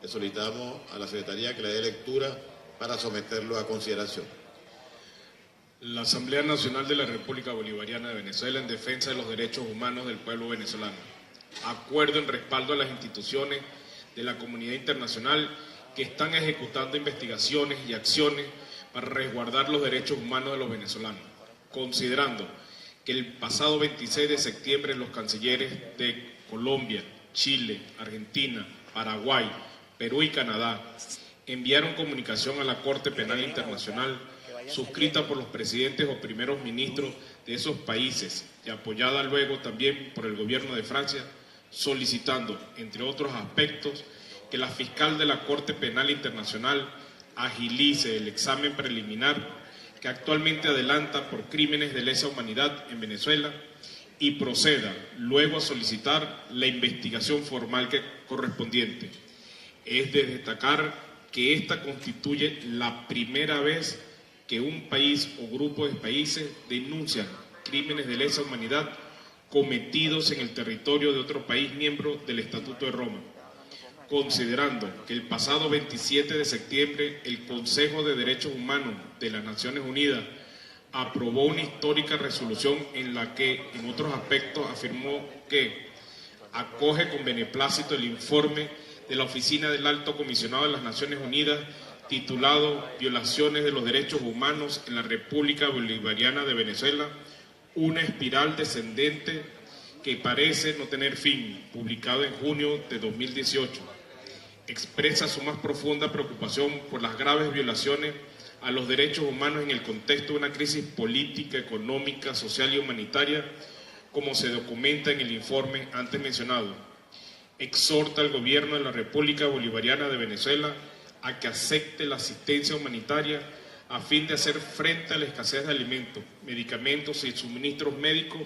le solicitamos a la Secretaría que le dé lectura para someterlo a consideración. La Asamblea Nacional de la República Bolivariana de Venezuela en defensa de los derechos humanos del pueblo venezolano. Acuerdo en respaldo a las instituciones de la comunidad internacional que están ejecutando investigaciones y acciones para resguardar los derechos humanos de los venezolanos, considerando que el pasado 26 de septiembre los cancilleres de Colombia, Chile, Argentina, Paraguay, Perú y Canadá enviaron comunicación a la Corte Penal Internacional suscrita por los presidentes o primeros ministros de esos países y apoyada luego también por el gobierno de Francia, solicitando, entre otros aspectos, que la fiscal de la Corte Penal Internacional agilice el examen preliminar que actualmente adelanta por crímenes de lesa humanidad en Venezuela y proceda luego a solicitar la investigación formal correspondiente. Es de destacar que esta constituye la primera vez que un país o grupo de países denuncian crímenes de lesa humanidad cometidos en el territorio de otro país miembro del Estatuto de Roma, considerando que el pasado 27 de septiembre el Consejo de Derechos Humanos de las Naciones Unidas aprobó una histórica resolución en la que, en otros aspectos, afirmó que acoge con beneplácito el informe de la Oficina del Alto Comisionado de las Naciones Unidas titulado Violaciones de los Derechos Humanos en la República Bolivariana de Venezuela, una espiral descendente que parece no tener fin, publicado en junio de 2018, expresa su más profunda preocupación por las graves violaciones a los derechos humanos en el contexto de una crisis política, económica, social y humanitaria, como se documenta en el informe antes mencionado. Exhorta al gobierno de la República Bolivariana de Venezuela a que acepte la asistencia humanitaria a fin de hacer frente a la escasez de alimentos, medicamentos y suministros médicos,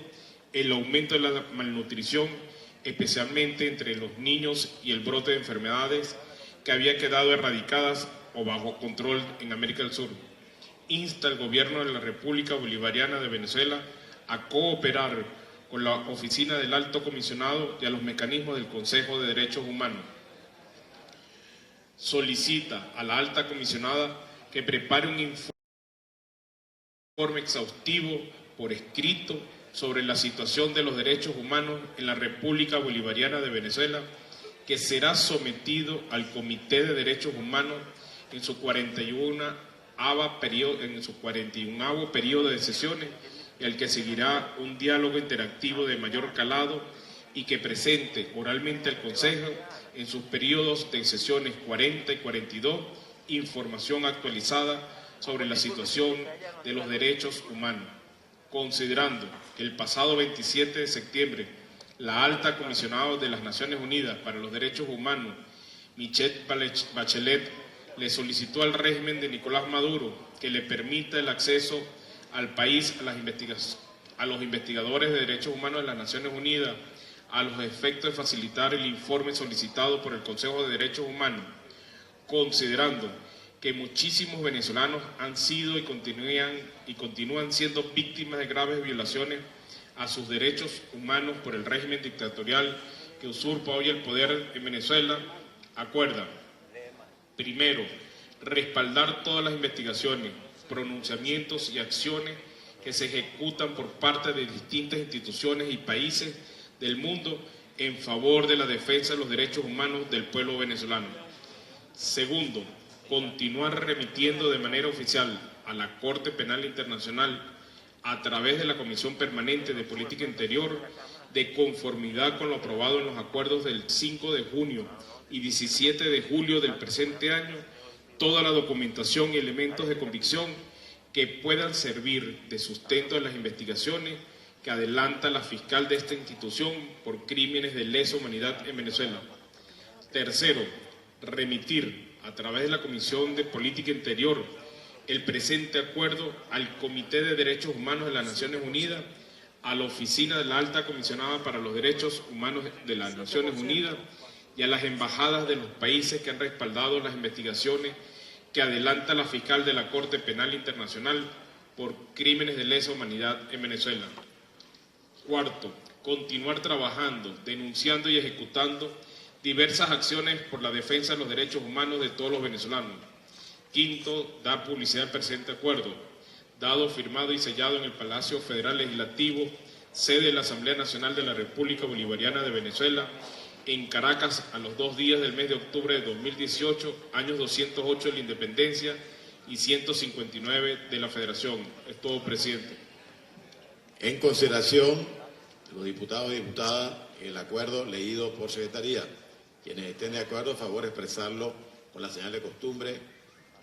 el aumento de la malnutrición, especialmente entre los niños, y el brote de enfermedades que había quedado erradicadas o bajo control en América del Sur. Insta al gobierno de la República Bolivariana de Venezuela a cooperar con la Oficina del Alto Comisionado y a los mecanismos del Consejo de Derechos Humanos. Solicita a la Alta Comisionada que prepare un informe exhaustivo por escrito sobre la situación de los derechos humanos en la República Bolivariana de Venezuela, que será sometido al Comité de Derechos Humanos en su 41º periodo de sesiones, y al que seguirá un diálogo interactivo de mayor calado, y que presente oralmente al Consejo en sus periodos de sesiones 40 y 42 información actualizada sobre la situación de los derechos humanos. Considerando que el pasado 27 de septiembre la Alta Comisionada de las Naciones Unidas para los Derechos Humanos, Michelle Bachelet, le solicitó al régimen de Nicolás Maduro que le permita el acceso al país a los investigadores de derechos humanos de las Naciones Unidas a los efectos de facilitar el informe solicitado por el Consejo de Derechos Humanos, considerando que muchísimos venezolanos han sido y continúan siendo víctimas de graves violaciones a sus derechos humanos por el régimen dictatorial que usurpa hoy el poder en Venezuela, acuerda, primero, respaldar todas las investigaciones, pronunciamientos y acciones que se ejecutan por parte de distintas instituciones y países del mundo en favor de la defensa de los derechos humanos del pueblo venezolano. Segundo, continuar remitiendo de manera oficial a la Corte Penal Internacional, a través de la Comisión Permanente de Política Interior, de conformidad con lo aprobado en los acuerdos del 5 de junio y 17 de julio del presente año, toda la documentación y elementos de convicción que puedan servir de sustento en las investigaciones que adelanta la fiscal de esta institución por crímenes de lesa humanidad en Venezuela. Tercero, remitir a través de la Comisión de Política Interior el presente acuerdo al Comité de Derechos Humanos de las Naciones Unidas, a la Oficina de la Alta Comisionada para los Derechos Humanos de las Naciones Unidas y a las embajadas de los países que han respaldado las investigaciones que adelanta la fiscal de la Corte Penal Internacional por crímenes de lesa humanidad en Venezuela. Cuarto, continuar trabajando, denunciando y ejecutando diversas acciones por la defensa de los derechos humanos de todos los venezolanos. Quinto, dar publicidad al presente acuerdo, dado, firmado y sellado en el Palacio Federal Legislativo, sede de la Asamblea Nacional de la República Bolivariana de Venezuela, en Caracas, a los 2 días del mes de octubre de 2018, años 208 de la Independencia y 159 de la Federación. Es todo, presidente. En consideración de los diputados y diputadas, el acuerdo leído por Secretaría. Quienes estén de acuerdo, a favor de expresarlo con la señal de costumbre,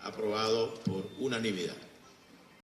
aprobado por unanimidad.